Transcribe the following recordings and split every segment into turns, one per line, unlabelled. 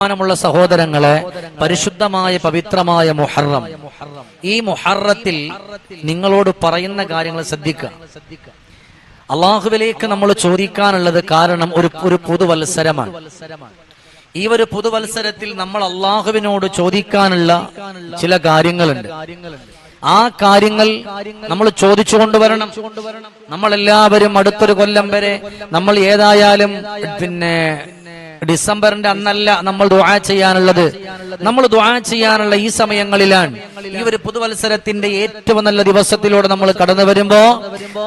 ുള്ള സഹോദരങ്ങളെ, പരിശുദ്ധമായ പവിത്രമായ മുഹറം, ഈ മുഹറത്തിൽ നിങ്ങളോട് പറയുന്ന കാര്യങ്ങൾ ശ്രദ്ധിക്കുക. അള്ളാഹുവിലേക്ക് നമ്മൾ ചോദിക്കാനുള്ളത് കാരണം ഒരു പുതുവത്സരമാണ്. ഈ ഒരു പുതുവത്സരത്തിൽ നമ്മൾ അള്ളാഹുവിനോട് ചോദിക്കാനുള്ള ചില കാര്യങ്ങളുണ്ട്. ആ കാര്യങ്ങൾ നമ്മൾ ചോദിച്ചു കൊണ്ടുവരണം. നമ്മളെല്ലാവരും അടുത്തൊരു കൊല്ലം വരെ നമ്മൾ ഏതായാലും ഡിസംബറിന്റെ അന്നല്ല നമ്മൾ ദുആ ചെയ്യാനുള്ളത്. നമ്മൾ ദുആ ചെയ്യാനുള്ള ഈ സമയങ്ങളിലാണ്. ഈ ഒരു പുതുവത്സരത്തിന്റെ ഏറ്റവും നല്ല ദിവസത്തിലൂടെ നമ്മൾ കടന്നു വരുമ്പോ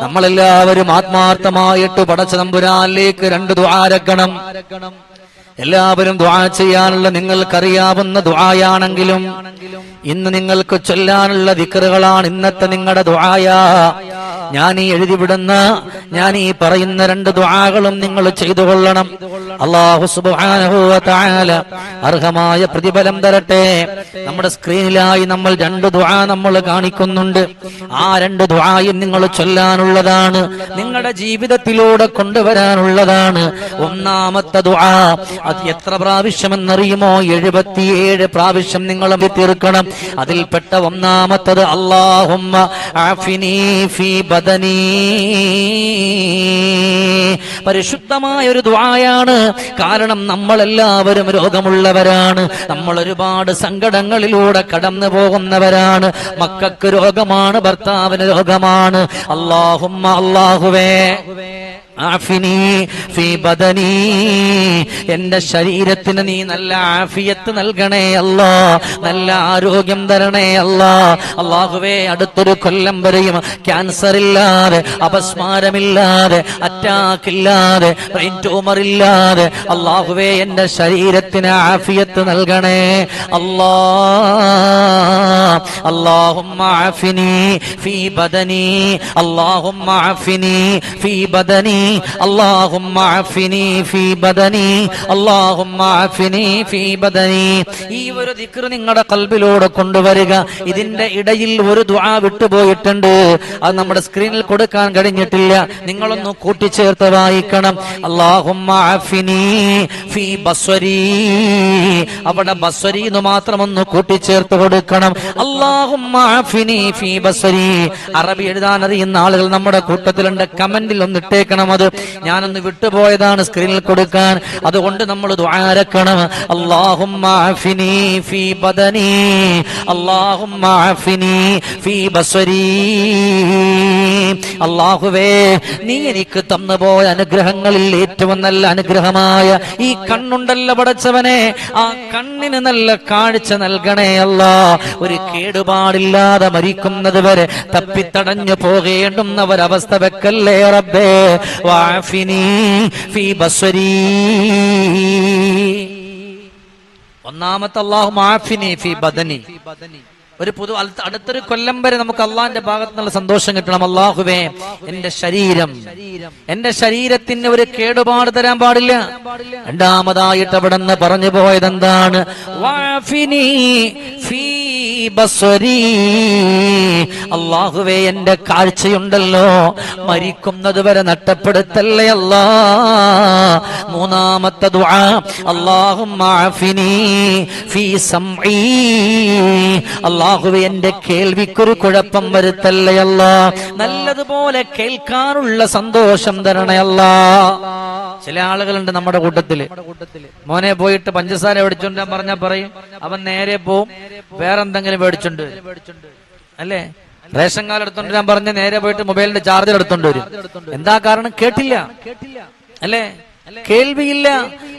നമ്മളെല്ലാവരും ആത്മാർത്ഥമായിട്ട് പടച്ച തമ്പുരാനിലേക്ക് രണ്ട് ദുആ രക്കണം. എല്ലാവരും ദുആ ചെയ്യാനുള്ള നിങ്ങൾക്കറിയാവുന്ന ദുആയാണെങ്കിലും ഇന്ന് നിങ്ങൾക്ക് ചൊല്ലാനുള്ള ദിക്റുകളാണ് ഇന്നത്തെ നിങ്ങളുടെ ദുആയ. ഞാൻ ഈ എഴുതിവിടുന്ന ഞാൻ ഈ പറയുന്ന രണ്ട് ദുആകളും നിങ്ങൾ ചെയ്തുകൊള്ളണം. അല്ലാഹു സുബ്ഹാനഹു വ തആല അർഹമായ പ്രതിഫലം തരട്ടെ. നമ്മുടെ സ്ക്രീനിലായി നമ്മൾ രണ്ട് ദുആ നമ്മൾ കാണിക്കുന്നുണ്ട്. ആ രണ്ട് ദുആയും നിങ്ങൾ ചൊല്ലാനുള്ളതാണ്, നിങ്ങളുടെ ജീവിതത്തിലൂടെ കൊണ്ടുവരാനുള്ളതാണ്. ഒന്നാമത്തെ ദുആ അത് എത്ര പ്രാവശ്യമെന്നറിയുമോ? 77 പ്രാവശ്യം നിങ്ങൾ തീർക്കണം. അതിൽപ്പെട്ട ഒന്നാമത്തത് അല്ലാഹുമ്മ ആഫിനി ഫീ ബദനി. പരിശുദ്ധമായ ഒരു ദുആയാണ്. കാരണം നമ്മളെല്ലാവരും രോഗമുള്ളവരാണ്. നമ്മൾ ഒരുപാട് സങ്കടങ്ങളിലൂടെ കടന്നു പോകുന്നവരാണ്. മക്കൾക്ക് രോഗമാണ്, ഭർത്താവിന് രോഗമാണ്. അല്ലാഹുമ്മ അല്ലാഹുവേ ആഫിനി ഫീ ബദനി, എന്റെ ശരീരത്തിന് നീ നല്ല ആഫിയത്ത് നൽകണേ അല്ലാ, നല്ല ആരോഗ്യം തരണേ അല്ലാ. അല്ലാഹുവേ, അടുത്തൊരു കൊല്ലം വരെയും ക്യാൻസർ ഇല്ലാതെ, അപസ്മാരമില്ലാതെ, അറ്റാക്ക് ഇല്ലാതെ, ബ്രെയിൻ ട്യൂമർ ഇല്ലാതെ അല്ലാഹുവേ എന്റെ ശരീരത്തിന് ആഫിയത്ത് നൽകണേ അല്ലാ. അല്ലാഹുമ്മ ആഫിനി ഫീ ബദനി, അല്ലാഹുമ്മ ആഫിനി ഫീ ബദനി, അല്ലാഹുമ്മ ആഫിനി ഫീ ബദനി, അല്ലാഹുമ്മ ആഫിനി ഫീ ബദനി. ഈ ഒരു ദിക്ർ നിങ്ങളുടെ ഖൽബിലൂടെ കൊണ്ടുവരിക. ഇതിന്റെ ഇടയിൽ ഒരു ദുആ വിട്ടുപോയിട്ടുണ്ട്, അത് നമ്മുടെ സ്ക്രീനിൽ കൊടുക്കാൻ കഴിഞ്ഞിട്ടില്ല. നിങ്ങളൊന്ന് കൂട്ടിച്ചേർത്ത് വായിക്കണം. അല്ലാഹുമ്മ ആഫിനി ഫീ ബസ്വരി, അവിടെ ബസ്വരി എന്ന് മാത്രം ഒന്ന് കൂട്ടിച്ചേർത്ത് കൊടുക്കണം. അല്ലാഹുമ്മ ആഫിനി ഫീ ബസ്വരി. അറബി എഴുതാൻ അറിയുന്ന ആളുകൾ നമ്മുടെ കൂട്ടത്തിലുണ്ട്, കമന്റിൽ ഒന്ന് ഇട്ടേക്കണം. അത് ഞാനൊന്ന് വിട്ടുപോയതാണ് സ്ക്രീനിൽ കൊടുക്കാൻ. അതുകൊണ്ട് നമ്മൾ ദുആ രക്കണം. അല്ലാഹുമ്മ ആഫിനി ഫീ ബദനി, അല്ലാഹുമ്മ ആഫിനി ഫീ ബസ്വരി. അല്ലാഹുവേ, നീ എനിക്ക് തന്നുപോയ അനുഗ്രഹങ്ങളിൽ ഏറ്റവും നല്ല അനുഗ്രഹമായ ഈ കണ്ണുണ്ടല്ലോ പടച്ചവനെ, ആ കണ്ണിന് നല്ല കാഴ്ച നൽകണേ അല്ലാ. ഒരു കേടുപാടില്ലാതെ മരിക്കുന്നത് വരെ തപ്പിത്തടഞ്ഞു പോകേണ്ടുന്ന ഒരവസ്ഥ വെക്കല്ലേ റബ്ബേ. വഅഫിനി ഫീ ബസ്വരി. ഒന്നാമത്തെ അല്ലാഹുമ്മ ആഫിനി ഫീ ബദനി. ഒരു അടുത്തൊരു കൊല്ലം വരെ നമുക്ക് അള്ളാന്റെ ഭാഗത്ത് നിന്നുള്ള സന്തോഷം കിട്ടണം. അല്ലാഹുവേ, എന്റെ ശരീരത്തിന് ഒരു കേടുപാട് തരാൻ പാടില്ല. രണ്ടാമതായിട്ട് അവിടെ നിന്ന് പറഞ്ഞു പോയത് എന്താണ്? വഅഫിനി ഫീ ബസ്വരി. അല്ലാഹുവേ, എന്റെ കാഴ്ചയുണ്ടല്ലോ, മരിക്കുന്നത് വരെ നഷ്ടപ്പെടുത്തല്ലേ അല്ലാ. മൂന്നാമത്തെ ദുആ അല്ലാഹുമ്മ ആഫിനി ഫീ സംഈ. അല്ലാഹുവേ, എന്റെ കേൾവിക്കൊരു കുഴപ്പം വരുത്തല്ലേ അല്ലാ. നല്ലതുപോലെ കേൾക്കാനുള്ള സന്തോഷം തരണേ അല്ലാ. ചില ആളുകളുണ്ട് നമ്മുടെ കൂട്ടത്തില്, മോനെ പോയിട്ട് പഞ്ചസാര മേടിച്ചോണ്ട് പറഞ്ഞാൽ പറയും, അവൻ നേരെ പോവും വേറെന്തെങ്കിലും മേടിച്ചോണ്ട് അല്ലേ. റേഷൻ കാർഡ് എടുത്തോണ്ട് ഞാൻ പറഞ്ഞ നേരെ പോയിട്ട് മൊബൈലിന്റെ ചാർജർ എടുത്തോണ്ട് വരും. എന്താ കാരണം? കേട്ടില്ല അല്ലേ, കേൾവിയില്ല.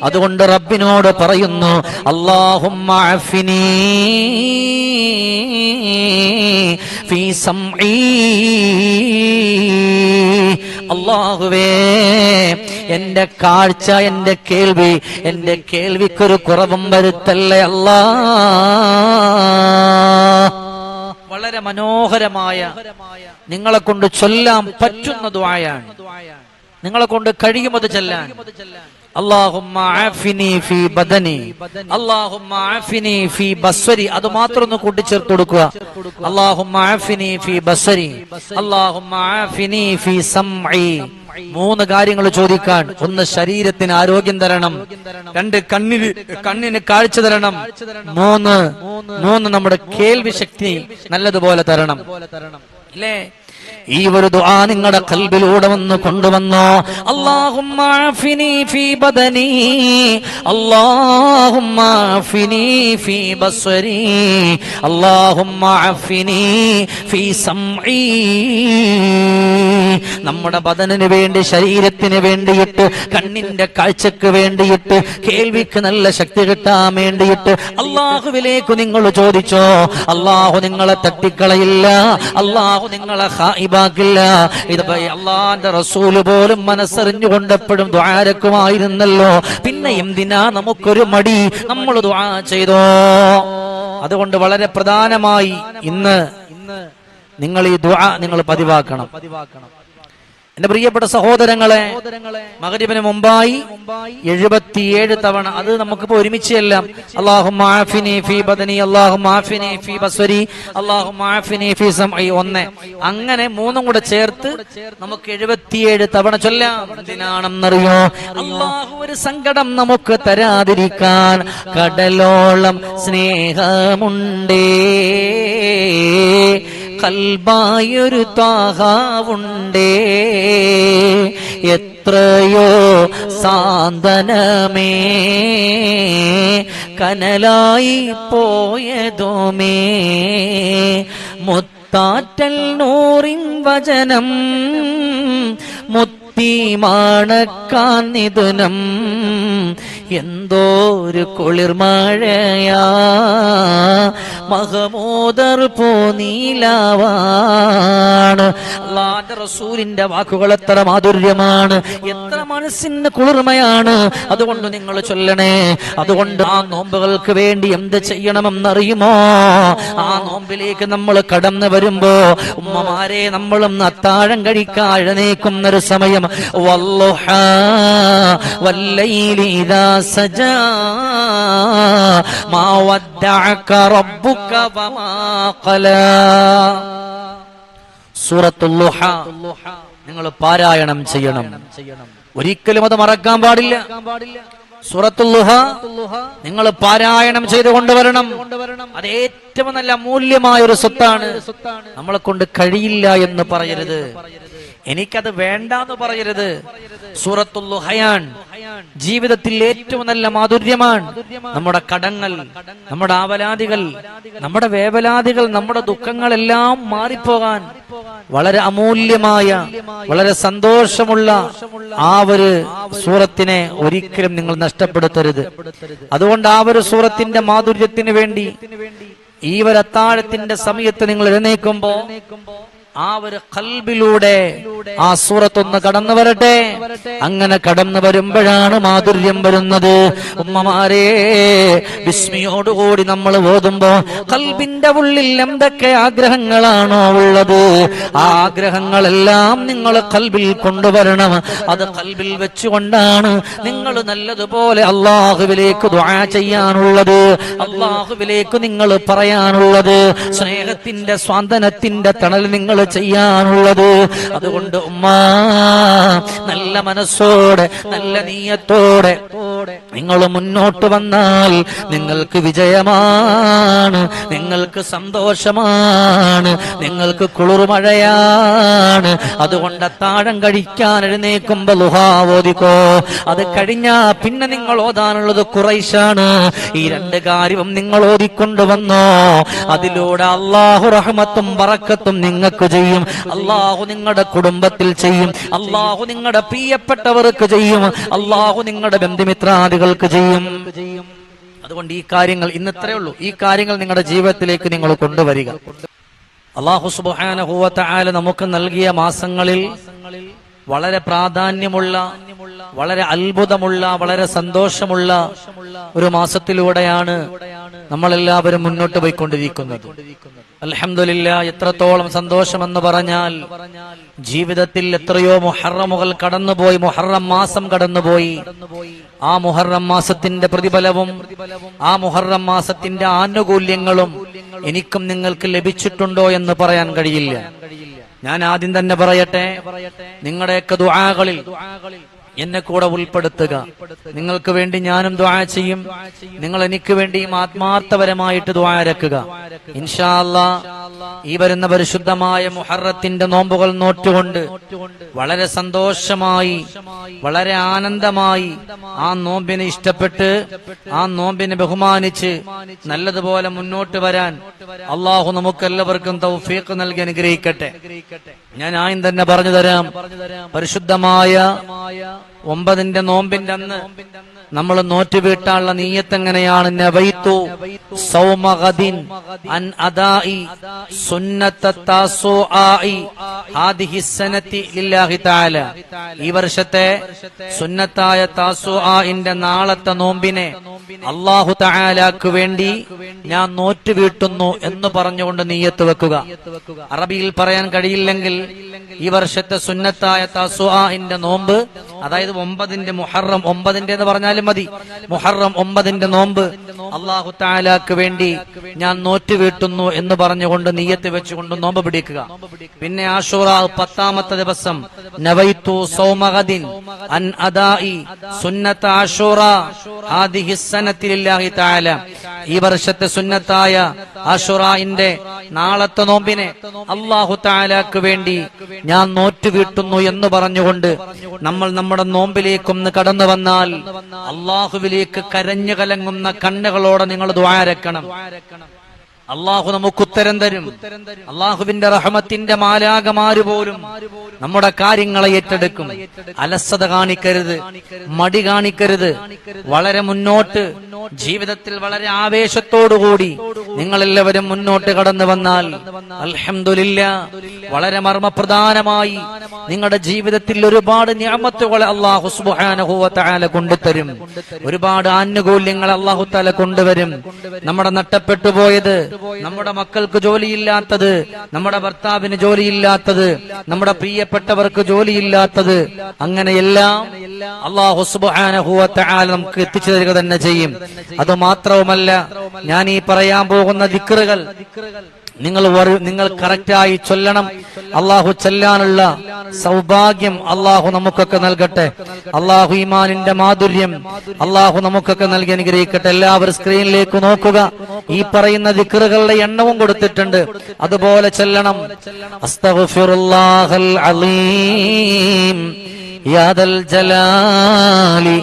അതുകൊണ്ട് റബ്ബിനോട് പറയുന്നു, അല്ലാഹുമ്മ ആഫിനി ഫീ സംഈ. അല്ലാഹുവേ, എന്റെ കാഴ്ച, എന്റെ കേൾവിക്കൊരു കുറവും വരുത്തല്ലേ അല്ലാ. വളരെ മനോഹരമായ, നിങ്ങളെ കൊണ്ട് ചൊല്ലാൻ പറ്റുന്ന ദുആയാണ്. നിങ്ങളെ കൊണ്ട് കഴിയുമത് ചൊല്ലാൻ. അല്ലാഹുമ്മ ആഫിനി ഫീ ബദനി, അല്ലാഹുമ്മ ആഫിനി ഫീ ബസ്വരി. അത് മാത്രം ഒന്ന് കൂട്ടിച്ചേർത്ത് കൊടുക്കുക. അല്ലാഹുമ്മ ആഫിനി ഫീ ബസ്വരി, അല്ലാഹുമ്മ ആഫിനി ഫീ സംഈ. 3 കാര്യങ്ങൾ ചോദിക്കാൻ. 1 ശരീരത്തിന് ആരോഗ്യം തരണം, 2 കണ്ണിന് കാഴ്ച തരണം, 3 നമ്മുടെ കേൾവി ശക്തി നല്ലതുപോലെ തരണം. അല്ലേ? ഈ ഒരു ദുആ നിങ്ങളുടെ ഖൽബിലൂടെ വന്ന് കൊണ്ടുവന്നോ. അല്ലാഹുമ്മ ആഫിനി ഫീ ബദനി, അല്ലാഹുമ്മ ആഫിനി ഫീ ബസ്വരി, അല്ലാഹുമ്മ ആഫിനി ഫീ സംഈ. നമ്മുടെ ബദനിന് വേണ്ടി, ശരീരത്തിന് വേണ്ടിയിട്ട്, കണ്ണിന്റെ കാഴ്ചക്ക് വേണ്ടിയിട്ട്, കേൾവിക്ക് നല്ല ശക്തി കിട്ടാൻ വേണ്ടിയിട്ട് അല്ലാഹുവിലേക്ക് നിങ്ങൾ ചോദിച്ചോ. അല്ലാഹു നിങ്ങളെ തട്ടിക്കളയില്ല, അല്ലാഹു നിങ്ങളെ ഖായിബാക്കില്ല. ഇത് അല്ലാഹുവിന്റെ റസൂൽ പോലും മനസ്സറിഞ്ഞുകൊണ്ട് എപ്പോഴും ദുആരക്കുമായിരുന്നല്ലോ. പിന്നെ എന്തിനാ നമുക്കൊരു മടി? നമ്മൾ ദുആ ചെയ്തോ. അതുകൊണ്ട് വളരെ പ്രധാനമായി ഇന്ന് നിങ്ങൾ ഈ ദുആ നിങ്ങൾ പതിവാക്കണം. എന്റെ പ്രിയപ്പെട്ട സഹോദരങ്ങളെ, മഗ്രിബിന് മുമ്പായി 77 തവണ, അത് നമുക്കിപ്പോ ഒരുമിച്ച് എല്ലാം അല്ലാഹുമ്മ ആഫിനി ഫീ ബദനി, അല്ലാഹുമ്മ ആഫിനി ഫീ ബസ്വരി, അല്ലാഹുമ്മ ആഫിനി ഫീ സംഈ, 1 അങ്ങനെ 3 കൂടെ ചേർത്ത് നമുക്ക് 77 തവണ ചൊല്ലാം. എന്തിനാണെന്നറിയോ? അല്ലാഹു ഒരു സങ്കടം നമുക്ക് തരാതിരിക്കാൻ. കടലോളം സ്നേഹമുണ്ടേ, കൽബായൊരു ത്വാഹാവുണ്ടേ, എത്രയോ സാന്ത്വനമേ, കനലായി പോയതുമേ, മുത്താറ്റൽ നൂറിൻ വചനം, മുത്തിമാണക്കാൻ നിധുനം, എന്തോരു കുളിർമഴയാ, മഹമൂദർ പൂനീലാവാണ്. അല്ലാഹുവിന്റെ റസൂലിന്റെ വാക്കുകൾ എത്ര മാധുര്യമാണ്, എത്ര മനസ്സിന് കുളിർമയാണ്. അതുകൊണ്ട് നിങ്ങൾ ചൊല്ലണേ. അതുകൊണ്ട് ആ നോമ്പുകൾക്ക് വേണ്ടി എന്ത് ചെയ്യണമെന്നറിയുമോ? ആ നോമ്പിലേക്ക് നമ്മൾ കടന്നു വരുമ്പോ ഉമ്മമാരെ, നമ്മളും അത്താഴം കഴിക്കാൻ എഴുന്നേക്കുന്നൊരു സമയം, വല്ലുഹാ വല്ലൈലി ഇദാ സജാ മാ വദ്ദഅക റബ്ബുക വമാ ഖലാ. സൂറത്തുൽ ളുഹ നിങ്ങൾ പാരായണം ചെയ്യണം. ഒരിക്കലും അത് മറക്കാൻ പാടില്ല. സൂറത്തുൽ ളുഹ നിങ്ങൾ പാരായണം ചെയ്ത് കൊണ്ടുവരണം. അത് ഏറ്റവും നല്ല മൂല്യമായ ഒരു സ്വത്താണ്. നമ്മളെ കൊണ്ട് കഴിയില്ല എന്ന് പറയരുത്, എനിക്കത് വേണ്ടെന്ന് പറയരുത്. സൂറത്തുൽ ളുഹയാൻ ജീവിതത്തിൽ ഏറ്റവും നല്ല മാധുര്യമാണ്. നമ്മുടെ കടങ്ങൾ, നമ്മുടെ ആവലാദികൾ, നമ്മുടെ വേവലാദികൾ, നമ്മുടെ ദുഃഖങ്ങളെല്ലാം മാറിപ്പോകാൻ വളരെ അമൂല്യമായ, വളരെ സന്തോഷമുള്ള ആ ഒരു സൂറത്തിനെ ഒരിക്കലും നിങ്ങൾ നഷ്ടപ്പെടുത്തരുത്. അതുകൊണ്ട് ആ ഒരു സൂറത്തിന്റെ മാധുര്യത്തിന് വേണ്ടി ഈ ഒരു അത്താഴത്തിന്റെ സമയത്ത് നിങ്ങൾ എഴുന്നേൽക്കുമ്പോ ആ ഒരു ഖൽബിലൂടെ ആ സൂറത്തൊന്ന് കടന്നു വരട്ടെ. അങ്ങനെ കടന്നു വരുമ്പോഴാണ് മാധുര്യം വരുന്നത്. ഉമ്മമാരെ, ബിസ്മിയോടുകൂടി നമ്മൾ ഓതുമ്പോ ഖൽബിന്റെ ഉള്ളിൽ എന്തൊക്കെ ആഗ്രഹങ്ങളാണോ ഉള്ളത്, ആ ആഗ്രഹങ്ങളെല്ലാം നിങ്ങൾ ഖൽബിൽ കൊണ്ടുവരണം. അത് ഖൽബിൽ വെച്ചുകൊണ്ടാണ് നിങ്ങൾ നല്ലതുപോലെ അള്ളാഹുവിലേക്ക് ദുആ ചെയ്യാനുള്ളത്, അള്ളാഹുവിലേക്ക് നിങ്ങൾ പറയാനുള്ളത്, സ്നേഹത്തിന്റെ സ്വാന്തനത്തിന്റെ തണൽ നിങ്ങൾ ചെയ്യാനുള്ളത്. അതുകൊണ്ട് ഉമ്മ, നല്ല മനസ്സോടെ, നല്ല നീയത്തോടെ നിങ്ങൾ മുന്നോട്ട് വന്നാൽ നിങ്ങൾക്ക് വിജയമാണ്, നിങ്ങൾക്ക് സന്തോഷമാണ്, നിങ്ങൾക്ക് കുളിർമഴയാണ്. അതുകൊണ്ട് അത്താഴം കഴിക്കാൻ എഴുന്നേക്കുമ്പോ ളുഹാ ഓതിക്കോ. അത് കഴിഞ്ഞാ പിന്നെ നിങ്ങൾ ഓതാനുള്ളത് ഖുറൈശാണ്. ഈ 2 കാര്യവും നിങ്ങൾ ഓതിക്കൊണ്ടുവന്നോ. അതിലൂടെ അല്ലാഹു റഹ്മത്തും ബറക്കത്തും നിങ്ങൾക്ക് ചെയ്യും. അല്ലാഹു നിങ്ങളുടെ കുടുംബത്തിൽ ചെയ്യും. അല്ലാഹു നിങ്ങളുടെ പ്രിയപ്പെട്ടവർക്ക് ചെയ്യും. അല്ലാഹു നിങ്ങളുടെ ബന്ധുമിത്രാദികൾക്ക് ചെയ്യും. അതുകൊണ്ട് ഈ കാര്യങ്ങൾ ഇന്ന് ഇത്രയേ ഉള്ളൂ. ഈ കാര്യങ്ങൾ നിങ്ങളുടെ ജീവിതത്തിലേക്ക് നിങ്ങൾ കൊണ്ടുവരിക. അല്ലാഹു സുബ്ഹാനഹു വ തആല നമുക്ക് നൽകിയ മാസങ്ങളിൽ വളരെ പ്രാധാന്യമുള്ള, വളരെ അത്ഭുതമുള്ള, വളരെ സന്തോഷമുള്ള ഒരു മാസത്തിലൂടെയാണ് നമ്മളെല്ലാവരും മുന്നോട്ട് പോയിക്കൊണ്ടിരിക്കുന്നത്. അൽഹംദുലില്ലാഹ്, എത്രത്തോളം സന്തോഷമെന്ന് പറഞ്ഞാൽ ജീവിതത്തിൽ എത്രയോ മുഹറമുകൾ കടന്നുപോയി, മുഹറം മാസം കടന്നുപോയി. ആ മുഹറം മാസത്തിന്റെ പ്രതിഫലവും ആ മുഹറം മാസത്തിന്റെ ആനുകൂല്യങ്ങളും എനിക്കും നിങ്ങൾക്ക് ലഭിച്ചിട്ടുണ്ടോ എന്ന് പറയാൻ കഴിയില്ല. ഞാൻ ആദ്യം തന്നെ പറയട്ടെ, നിങ്ങളുടെയൊക്കെ ദുആകളിൽ എന്നെ കൂടെ ഉൾപ്പെടുത്തുക. നിങ്ങൾക്ക് വേണ്ടി ഞാനും ദുആ ചെയ്യും, നിങ്ങൾ എനിക്ക് വേണ്ടിയും ആത്മാർത്ഥപരമായിട്ട് ദുആ ഇറക്കുക. ഇൻഷാ അല്ലാഹ് ഈ വരുന്ന പരിശുദ്ധമായ മുഹറത്തിന്റെ നോമ്പുകൾ നോറ്റുകൊണ്ട് വളരെ സന്തോഷമായി, വളരെ ആനന്ദമായി ആ നോമ്പിനെ ഇഷ്ടപ്പെട്ട്, ആ നോമ്പിനെ ബഹുമാനിച്ച് നല്ലതുപോലെ മുന്നോട്ട് വരാൻ അള്ളാഹു നമുക്കെല്ലാവർക്കും തൗഫീഖ് നൽകി അനുഗ്രഹിക്കട്ടെ. ഞാൻ ആദ്യം തന്നെ പറഞ്ഞു തരാം, പരിശുദ്ധമായ 9 നോമ്പിന്റെ അന്ന് നമ്മൾ നോറ്റുവീട്ടാനുള്ള നീയത്ത് എങ്ങനെയാണ്? നവൈതു സൗമ ഗദിൻ അൻ അദാഇ സുന്നത്ത താസുആഇ ഹാദിഹി സനതി ലില്ലാഹി തആല. ഈ വർഷത്തെ സുന്നത്തായ താസുആഇന്റെ നാളത്തെ നോമ്പിനെ അല്ലാഹു തആലാക്ക് വേണ്ടി ഞാൻ നോറ്റുവീട്ടുന്നു എന്ന് പറഞ്ഞുകൊണ്ട് നീയത്ത് വെക്കുക. അറബിയിൽ പറയാൻ കഴിയില്ലെങ്കിൽ ഈ വർഷത്തെ സുന്നത്തായ താസുആഇന്റെ നോമ്പ്, അതായത് 9 മുഹറം 9 എന്ന് പറഞ്ഞാലും മതി, മുഹറം 9 നോമ്പ് അല്ലാഹു തആലാക്ക് വേണ്ടി ഞാൻ നോറ്റുവീട്ടുന്നു എന്ന് പറഞ്ഞുകൊണ്ട് നീയത്ത് വെച്ചുകൊണ്ട് നോമ്പ് പിടിക്കുക. പിന്നെ ആശൂറ 10ാമത്തെ ദിവസം നവൈതു സൗമ ഗദിൻ അൻ അദാഇ സുന്നത ആശൂറ ഹാദിഹി സനതി ലില്ലാഹി തആല. ഈ വർഷത്തെ സുന്നത്തായ ആശൂറയിന്റെ നാളത്തെ നോമ്പിനെ അല്ലാഹു തആലാക്ക് വേണ്ടി ഞാൻ നോറ്റുവീട്ടുന്നു എന്ന് പറഞ്ഞുകൊണ്ട് നമ്മൾ നമ്മുടെ നോമ്പിലേക്കൊന്ന് കടന്നു വന്നാൽ അള്ളാഹുവിലേക്ക് കരഞ്ഞു കലങ്ങുന്ന കണ്ണുകളോടെ നിങ്ങൾ ദുആ ഇറക്കണം. അള്ളാഹു നമുക്ക് ഉത്തരം തരും. അള്ളാഹുവിന്റെ റഹ്മത്തിന്റെ മാലാകമാര് പോലും നമ്മുടെ കാര്യങ്ങളെ ഏറ്റെടുക്കും. അലസത കാണിക്കരുത്, മടി കാണിക്കരുത്. വളരെ മുന്നോട്ട് ജീവിതത്തിൽ വളരെ ആവേശത്തോടുകൂടി നിങ്ങളെല്ലാവരും മുന്നോട്ട് കടന്നു വന്നാൽ അൽഹംദുലില്ലാഹ് വളരെ മർമ്മപ്രധാനമായി നിങ്ങളുടെ ജീവിതത്തിൽ ഒരുപാട് നിഅമത്തുകളെ അല്ലാഹു സുബ്ഹാനഹു വ തആല കൊണ്ടുതരും. ഒരുപാട് ആനുകൂല്യങ്ങൾ അല്ലാഹു തആല കൊണ്ടുവരും. നമ്മുടെ നഷ്ടപ്പെട്ടു പോയത്, നമ്മുടെ മക്കൾക്ക് ജോലിയില്ലാത്തത്, നമ്മുടെ ഭർത്താവിന് ജോലിയില്ലാത്തത്, നമ്മുടെ പ്രിയപ്പെട്ടവർക്ക് ജോലിയില്ലാത്തത്, അങ്ങനെയെല്ലാം അല്ലാഹു സുബ്ഹാനഹു വ തആല നമുക്ക് എത്തിച്ചു തരിക തന്നെ ചെയ്യും. അതുമാത്രവുമല്ല, ഞാൻ ഈ പറയാൻ പോകുന്ന ദിക്റുകൾ നിങ്ങൾ കറക്റ്റായി ചൊല്ലണം. അള്ളാഹു ചൊല്ലാനുള്ള സൗഭാഗ്യം അള്ളാഹു നമുക്കൊക്കെ നൽകട്ടെ. അള്ളാഹു ഈമാനിന്റെ മാധുര്യം അള്ളാഹു നമുക്കൊക്കെ നൽകി അനുഗ്രഹിക്കട്ടെ. എല്ലാവരും സ്ക്രീനിലേക്ക് നോക്കുക. ഈ പറയുന്ന ദിക്റുകളുടെ എണ്ണവും കൊടുത്തിട്ടുണ്ട്, അതുപോലെ ചൊല്ലണം. അസ്തഗ്ഫിറുല്ലാഹൽ അലീം യാ ദൽ ജലാലി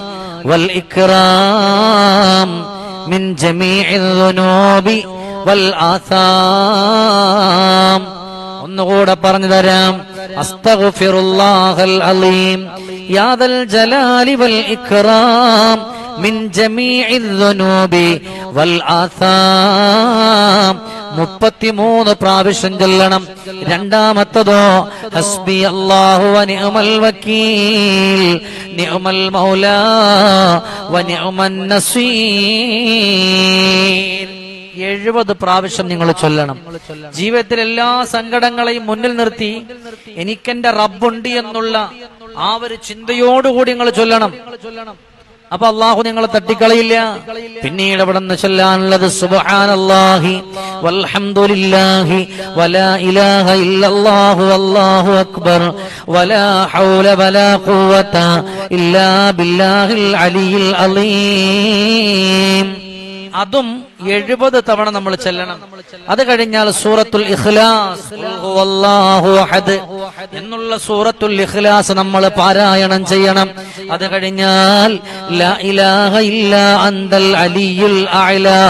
വൽ ഇക്റാം മിൻ ജമീഇൽ ദുനൂബി വൽ ആസാം. ഒന്നുകൂടെ പറഞ്ഞു തരാം. അസ്തഗ്ഫിറുല്ലാഹൽ അലീം യാ ദൽ ജലാലി വൽ ഇക്റാം മിൻ ജമീഇൽ ദുനൂബി വൽ ആസാം. 33 പ്രാവശ്യം ചൊല്ലണം. രണ്ടാമത്തതോ ഹസ്ബി അല്ലാഹു വ നിഅമൽ വക്കീൽ നിഅമൽ മൗലാ വ നിഅമൻ നസീർ. 70 പ്രാവശ്യം നിങ്ങൾ ചൊല്ലണം. ജീവിതത്തിൽ എല്ലാ സങ്കടങ്ങളെയും മുന്നിൽ നിർത്തി എനിക്കെന്റെ റബ്ബുണ്ട് എന്നുള്ള ആ ഒരു ചിന്തയോടുകൂടി നിങ്ങൾ ചൊല്ലണം. അപ്പൊ അള്ളാഹു നിങ്ങളെ തട്ടിക്കളയില്ല. പിന്നീട് അവിടെ നിന്ന് ചൊല്ലാനുള്ളത് സുബ്ഹാനല്ലാഹി വൽഹംദുലില്ലാഹി വലാ ഇലാഹ ഇല്ലല്ലാഹു വല്ലാഹു അക്ബർ വലാ ഹൗല വലാ ഖുവത ഇല്ലാ ബില്ലാഹിൽ അലിയിൽ അലീം. അതും 70 തവണ നമ്മൾ ചെല്ലണം. അത് കഴിഞ്ഞാൽ സൂറത്തുൽ ഇഖ്ലാസ് ഖുൽ ഹുവല്ലാഹു അഹദ് എന്നുള്ള സൂറത്തുൽ ഇഖ്ലാസ് നമ്മൾ പാരായണം ചെയ്യണം. അത് കഴിഞ്ഞാൽ ലാ ഇലാഹ ഇല്ലാ അൻതൽ അലിയുൽ അഅ്ലാ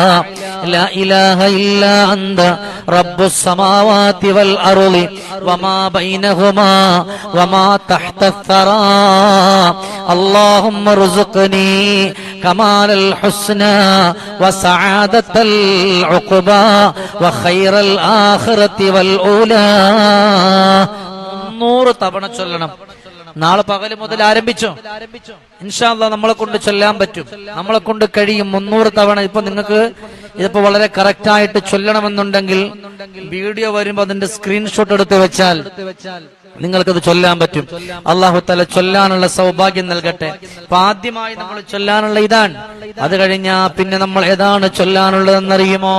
ലാ ഇലാഹ ഇല്ലാ അൻത റബ്ബുസ് സമാവാതി വൽ അർളി വമാ ബൈനഹുമാ വമാ തഹ്തസ് സറാ അല്ലാഹുമ്മ റുസ്ഖ്നി കമാലൽ ഹുസ്നാ വസആദത്തൽ ഉഖബാ വഖൈറൽ ആഖിറതി വൽ ഊലാ. 300 തവണ ചൊല്ലണം. നാളെ പകല് മുതൽ ആരംഭിച്ചോ. ഇൻഷാ അല്ലാഹ് നമ്മളെ കൊണ്ട് ചൊല്ലാൻ പറ്റും, നമ്മളെ കൊണ്ട് കഴിയും. 300 തവണ. ഇപ്പൊ നിങ്ങൾക്ക് ഇതിപ്പോ വളരെ കറക്റ്റ് ആയിട്ട് ചൊല്ലണമെന്നുണ്ടെങ്കിൽ വീഡിയോ വരുമ്പോ അതിന്റെ സ്ക്രീൻഷോട്ട് എടുത്ത് വെച്ചാൽ നിങ്ങൾക്കത് ചൊല്ലാൻ പറ്റും. അല്ലാഹു തആല ചൊല്ലാനുള്ള സൗഭാഗ്യം നൽകട്ടെ. അപ്പൊ ആദ്യമായി നമ്മൾ ചൊല്ലാനുള്ള ഇതാണ്. അത് കഴിഞ്ഞാ പിന്നെ നമ്മൾ ഏതാണ് ചൊല്ലാനുള്ളതെന്നറിയുമോ?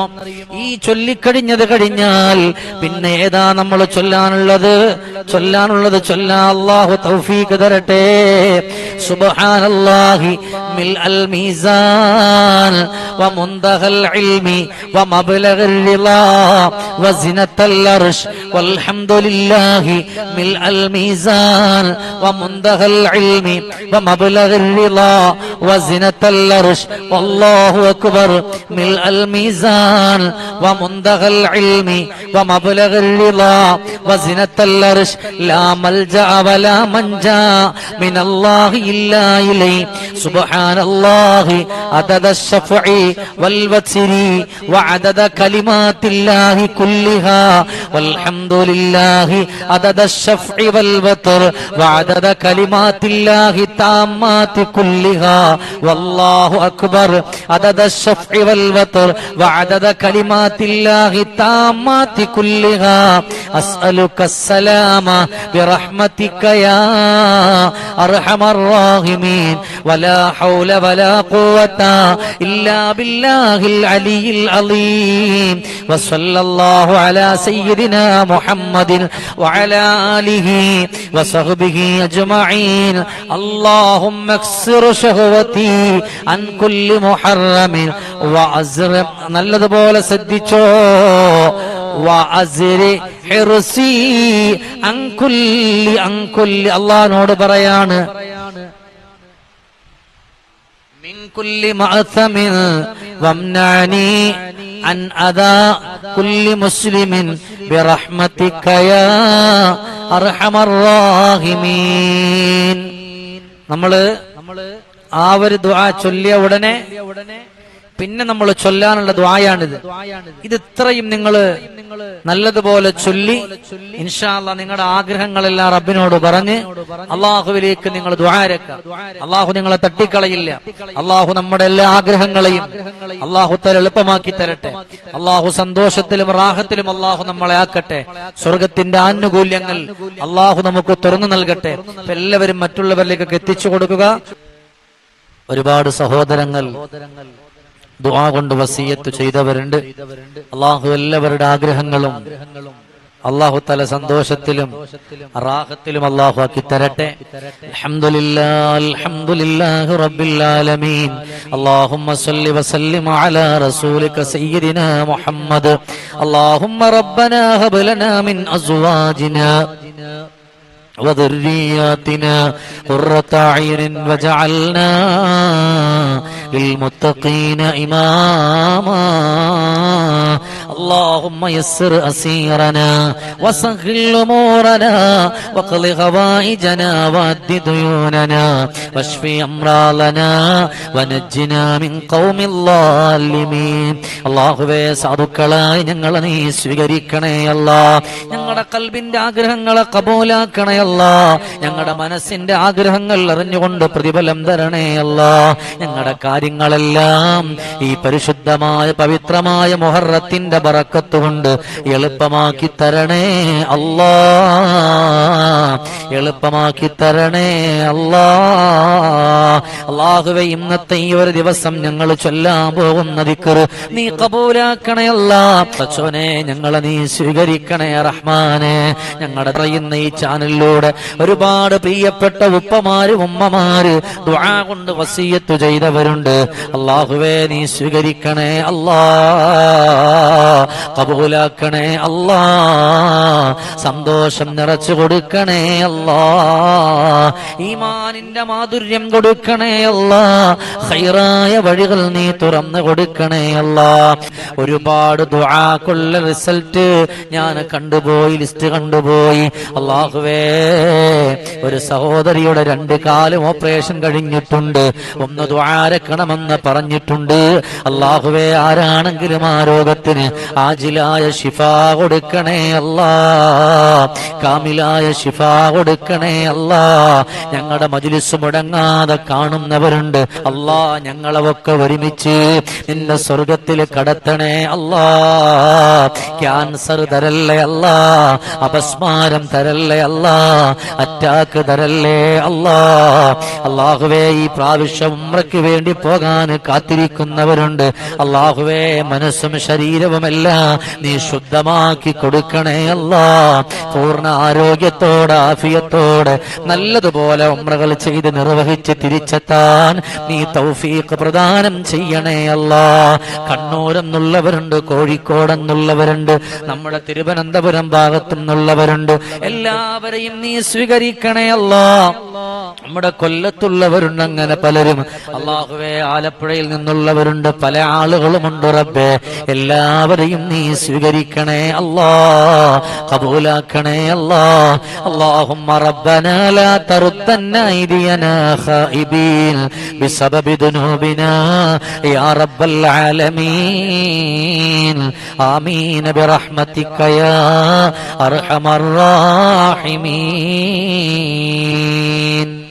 ഈ ചൊല്ലിക്കഴിഞ്ഞത് കഴിഞ്ഞാൽ പിന്നെ ഏതാ നമ്മൾ ചൊല്ലാനുള്ളത്? ചൊല്ലാ അല്ലാഹു തൗഫീഖ് തരട്ടെ. സുബ്ഹാനല്ലാഹി മിൽഅൽ മീസാൻ വമുൻതഹൽ ഇൽമി വമബ്ലഗൽ റിളാ വസിനത്തൽ അർശ് വൽഹംദുലില്ലാഹി മിൽഅൽ മീസാൻ വമുൻതഹൽ ഇൽമി വമബ്ലഗൽ റിളാ വസിനത്തൽ അർശ് വല്ലാഹു അക്ബർ മിൽഅൽ മീസാൻ വമുൻതഹൽ ഇൽമി വമബ്ലഗൽ റിളാ വസിനത്തൽ അർശ് ലാ മൽജഅ വലാ മൻജാ മിനല്ലാഹി ഇല്ലാ ഇലൈഹി സുബ്ഹാനല്ലാഹി അദദ الشفعി വൽവത്രി വഅദദ കലിമാത്തില്ലാഹി കുല്ലിഹാ വൽഹംദുലില്ലാഹി അദദ الشفعി വൽവത്ർ വഅദദ കലിമാത്തില്ലാഹി താമ്മാത്തി കുല്ലിഹാ വല്ലാഹു അക്ബർ അദദ الشفعി വൽവത്ർ വഅദദ കലിമാത്തില്ലാഹി താമ്മാത്തി കുല്ലിഹാ അസ്അലുക السلام برحمتك يا أرحم الراحمين ولا حول ولا قوة إلا بالله العلي العظيم وصلى الله على سيدنا محمد وعلى آله وصحبه أجمعين اللهم اكسر شهوتي عن كل محرم وأزرق നല്ലതുപോലെ ശ്രദ്ധിച്ചോ അല്ലാഹുവോട് പറയാണ് മിൻ കുല്ലി മഅ്സമിൻ വംനഅനി അൻ അദാ കുല്ലി മുസ്ലിമിൻ ബിറഹ്മതിക യാ അർഹമർ റഹീമീൻ. നമ്മള് ആ ഒരു ദുആ ചൊല്ലിയ ഉടനെ പിന്നെ നമ്മൾ ചൊല്ലാനുള്ള ദുആയാണിത്. ഇത് ഇത്രയും നിങ്ങൾ നല്ലതുപോലെ ചൊല്ലി ഇൻഷാ അല്ലാഹ് നിങ്ങളുടെ ആഗ്രഹങ്ങളെല്ലാം റബ്ബിനോട് പറഞ്ഞ് അള്ളാഹുവിലേക്ക് നിങ്ങൾ ദുആരക്കുക. അള്ളാഹു നിങ്ങളെ തട്ടിക്കളയില്ല. അള്ളാഹു നമ്മുടെ എല്ലാ ആഗ്രഹങ്ങളെയും അള്ളാഹു തആല എളുപ്പമാക്കി തരട്ടെ. അള്ളാഹു സന്തോഷത്തിലും റാഹത്തിലും അള്ളാഹു നമ്മളെ ആക്കട്ടെ. സ്വർഗത്തിന്റെ ആനുകൂല്യങ്ങൾ അള്ളാഹു നമുക്ക് തുറന്നു നൽകട്ടെ. എല്ലാവരും മറ്റുള്ളവരിലേക്കൊക്കെ എത്തിച്ചു കൊടുക്കുക. ഒരുപാട് സഹോദരങ്ങൾ ദുആ കൊണ്ട് വസിയത്ത് ചെയ്തവരുണ്ട്. അള്ളാഹു എല്ലാവരുടെ ആഗ്രഹങ്ങളും അള്ളാഹു തആല സന്തോഷത്തിലും റാഹത്തിലും അള്ളാഹു ആക്കി തരട്ടെ. അൽഹംദുലില്ലാഹി റബ്ബിൽ ആലമീൻ. അല്ലാഹുമ്മ സ്വല്ലി വസല്ലിം അലാ റസൂലിക സയ്യിദിനാ മുഹമ്മദ്. അല്ലാഹുമ്മ റബ്ബനാ ഹബ് ലനാ മിൻ അസ്വാജിനാ وذرياتنا قرة أعين وجعلنا للمتقين إماما. اللهم يسر أسيرنا وسهل أمورنا واقض حوائجنا وأد ديوننا واشف أمراضنا ونجنا من قوم الظالمين. അല്ലാഹുവേ സാധുക്കളായി ഞങ്ങളെ നീ സ്വീകരിക്കണേ അല്ലാഹ്. ഞങ്ങളുടെ ഖൽബിന്റെ ആഗ്രഹങ്ങളെ കബൂലാക്കണേ അല്ലാഹ്. ഞങ്ങളുടെ മനസ്സിന്റെ ആഗ്രഹങ്ങൾ അറിഞ്ഞുകൊണ്ട് പ്രതിഫലം തരണേ അല്ലാഹ്. ഞങ്ങളുടെ കാര്യങ്ങളെല്ലാം ഈ പരിശുദ്ധമായ പവിത്രമായ മുഹറത്തിന്റെ ബറക്കത്ത് കൊണ്ട് എളുപ്പമാക്കി തരണേ അല്ലാഹ്. എളുപ്പമാക്കി തരണേ അല്ലാഹ്. അല്ലാഹുവേ ഇന്നത്തെ ഈ ഒരു ദിവസം ഞങ്ങൾ ചൊല്ലാൻ പോകുന്ന ദിക്ർ നീ കബൂലാക്കണേ അല്ലാഹ്. പടച്ചോനെ ഞങ്ങളെ നീ സ്വീകരിക്കണേ റഹ്മാനെ. ഞങ്ങളുടെ പറയുന്ന ഈ ചാനലിലൂടെ ഒരുപാട് പ്രിയപ്പെട്ട ഉപ്പമാര് ഉമ്മമാര് ദുആ കൊണ്ട് വസിയത്ത് ചെയ്തവരുണ്ട്. അല്ലാഹുവേ നീ സ്വീകരിക്കണേ അല്ലാഹ്. കബൂലാക്കണേ അല്ലാഹ്. സന്തോഷം നിറച്ചു കൊടുക്കണേ അല്ലാഹ്. ഈമാനിന്റെ മാധുര്യം കൊടുക്കണേ അല്ലാഹ്. ഖൈറായ വഴികൾ നീ തുറന്നു കൊടുക്കണേ അല്ലാഹ്. ഒരുപാട് ദുആക്കുള്ള റിസൾട്ട് ഞാൻ കണ്ടുപോയി, ലിസ്റ്റ് കണ്ടുപോയി. അല്ലാഹുവേ ഒരു സഹോദരിയുടെ 2 കാലും ഓപ്പറേഷൻ കഴിഞ്ഞിട്ടുണ്ട്. ഒന്ന് ദുആരക്കണമെന്ന് പറഞ്ഞിട്ടുണ്ട്. അല്ലാഹുവേ ആരാണെങ്കിലും ആ രോഗത്തിന് ആജിലായ ശിഫാ കൊടുക്കണേ അല്ലാ, കാമിലായ ശിഫാ കൊടുക്കണേ അല്ലാ. ഞങ്ങളുടെ മജ്ലിസ് മുടങ്ങാതെ കാണുന്നവരുണ്ട് അല്ലാ, ഞങ്ങളൊക്കെ ഒരുമിച്ച് നിന്റെ സ്വർഗത്തിൽ കടത്തണേ അല്ലാ. ക്യാൻസർ തരല്ലേ അല്ലാ, അപസ്മാരം തരല്ലേ അല്ലാ, അറ്റാക്ക് തരല്ലേ അല്ലാ. അല്ലാഹുവേ, ഈ പ്രാവശ്യം ഉംറയ്ക്ക് വേണ്ടി പോകാൻ കാത്തിരിക്കുന്നവരുണ്ട് അല്ലാഹുവേ, മനസ്സും ശരീരവുമെല്ലാം നീ ശുദ്ധമാക്കി കൊടുക്കണേ അല്ലാ. പൂർണ്ണ ആരോഗ്യത്തോടെ ആഫിയത്തോടെ നല്ലതുപോലെ ഉംറകൾ ചെയ്ത് നിർവഹിച്ച് തിരിച്ചെത്താൻ നീ തൗഫീഖ് പ്രദാനം ചെയ്യണേ അല്ലാ. കണ്ണൂരെന്നുള്ളവരുണ്ട്, കോഴിക്കോടെന്നുള്ളവരുണ്ട്, നമ്മുടെ തിരുവനന്തപുരം ഭാഗത്തു നിന്നുള്ളവരുണ്ട്, എല്ലാവരെയും നീ സ്വീകരിക്കണേ അല്ലാ. നമ്മുടെ കൊല്ലത്തുള്ളവരുണ്ട്, അങ്ങനെ പലരും അല്ലാഹുവേ, ആലപ്പുഴയിൽ നിന്നുള്ളവരുണ്ട്, പല ആളുകളുമുണ്ട് റബ്ബേ. എല്ലാവരെയും നീ സ്വീകരിക്കണേ അല്ലാ, ഖബൂലാക്കണേ അല്ലാ. اللهم ربنا لا تردن أيدينا خائبين بسبب ذنوبنا يا رب العالمين آمين برحمتك يا أرحم الراحمين.